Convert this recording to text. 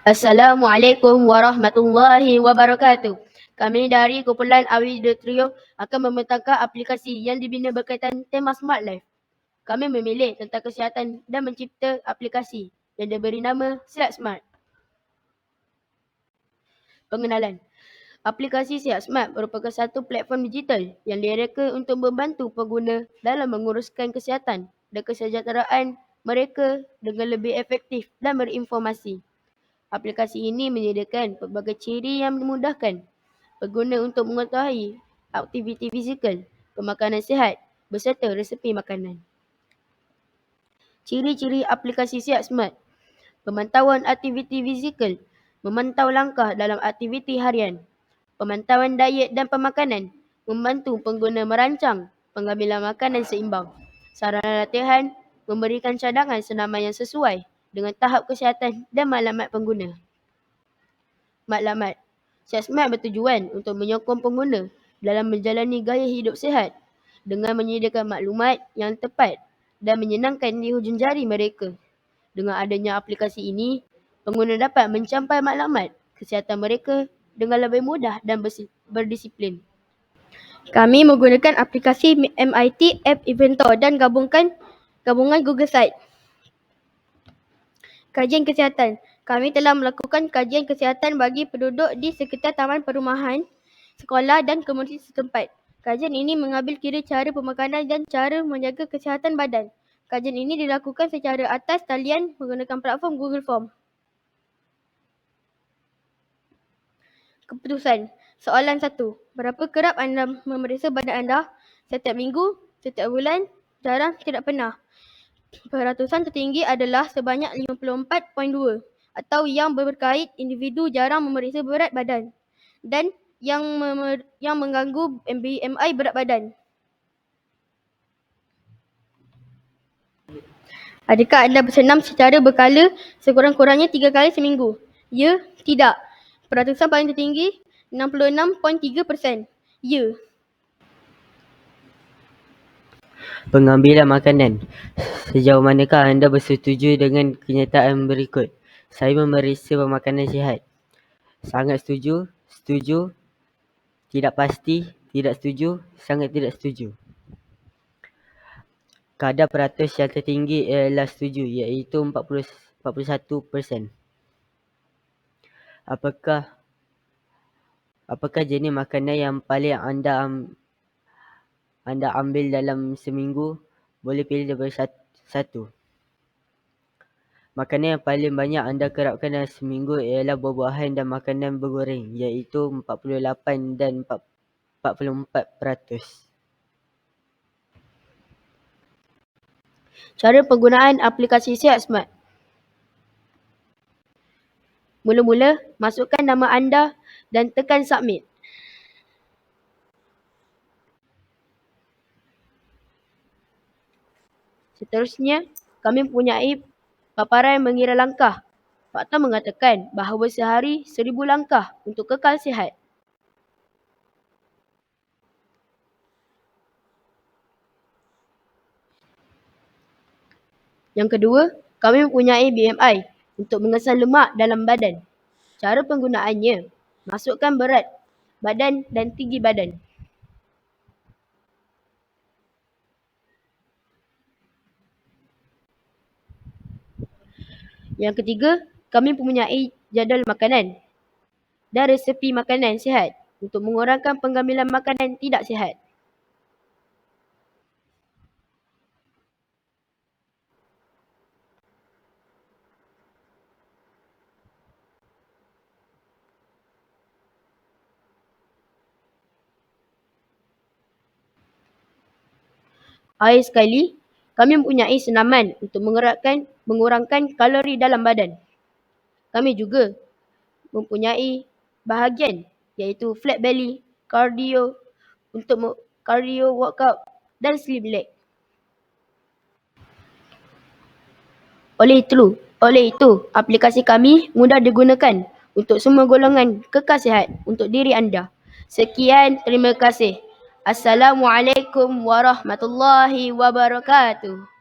Assalamualaikum warahmatullahi wabarakatuh. Kami dari kumpulan Awidotrio akan membentangkan aplikasi yang dibina berkaitan tema Smart Life. Kami memilih tentang kesihatan dan mencipta aplikasi yang diberi nama Sihat Smart. Pengenalan. Aplikasi Sihat Smart merupakan satu platform digital yang direka untuk membantu pengguna dalam menguruskan kesihatan dan kesejahteraan mereka dengan lebih efektif dan berinformasi. Aplikasi ini menyediakan pelbagai ciri yang memudahkan pengguna untuk mengetahui aktiviti fizikal, pemakanan sihat beserta resepi makanan. Ciri-ciri aplikasi Sihat Smart: pemantauan aktiviti fizikal, memantau langkah dalam aktiviti harian. Pemantauan diet dan pemakanan, membantu pengguna merancang pengambilan makanan seimbang. Sarana latihan, memberikan cadangan senaman yang sesuai dengan tahap kesihatan dan maklumat pengguna. Maklumat. Sihat Smart bertujuan untuk menyokong pengguna dalam menjalani gaya hidup sihat dengan menyediakan maklumat yang tepat dan menyenangkan di hujung jari mereka. Dengan adanya aplikasi ini, pengguna dapat mencapai maklumat kesihatan mereka dengan lebih mudah dan berdisiplin. Kami menggunakan aplikasi MIT App Inventor dan gabungan Google Sites. Kajian kesihatan. Kami telah melakukan kajian kesihatan bagi penduduk di sekitar taman perumahan, sekolah dan komuniti setempat. Kajian ini mengambil kira cara pemakanan dan cara menjaga kesihatan badan. Kajian ini dilakukan secara atas talian menggunakan platform Google Form. Keputusan. Soalan 1. Berapa kerap anda memeriksa badan anda? Setiap minggu? Setiap bulan? Jarang? Tidak pernah? Peratusan tertinggi adalah sebanyak 54.2 atau yang berkait individu jarang memeriksa berat badan dan yang mengganggu BMI berat badan. Adakah anda bersenam secara berkala sekurang-kurangnya 3 kali seminggu? Ya, tidak. Peratusan paling tertinggi 66.3%. Ya. Pengambilan makanan. Sejauh manakah anda bersetuju dengan kenyataan berikut? Saya memeriksa pemakanan sihat. Sangat setuju, setuju, tidak pasti, tidak setuju, sangat tidak setuju. Kadar peratus yang tertinggi ialah setuju, iaitu 41%. Apakah jenis makanan yang paling anda ambil dalam seminggu? Boleh pilih daripada satu. Makanan yang paling banyak anda kerapkan dalam seminggu ialah buah-buahan dan makanan bergoreng, iaitu 48 dan 44%. Cara penggunaan aplikasi Sihat Smart. Mula-mula, masukkan nama anda dan tekan submit. Seterusnya, kami mempunyai paparan mengira langkah. Fakta mengatakan bahawa sehari 1000 langkah untuk kekal sihat. Yang kedua, kami mempunyai BMI untuk mengesan lemak dalam badan. Cara penggunaannya, masukkan berat badan dan tinggi badan. Yang ketiga, kami mempunyai jadual makanan dan resepi makanan sihat untuk mengurangkan pengambilan makanan tidak sihat. Akhir sekali, kami mempunyai senaman untuk mengurangkan kalori dalam badan. Kami juga mempunyai bahagian iaitu flat belly, cardio workout dan slim leg. Oleh itu, aplikasi kami mudah digunakan untuk semua golongan kekal sihat untuk diri anda. Sekian, terima kasih. Assalamualaikum warahmatullahi wabarakatuh.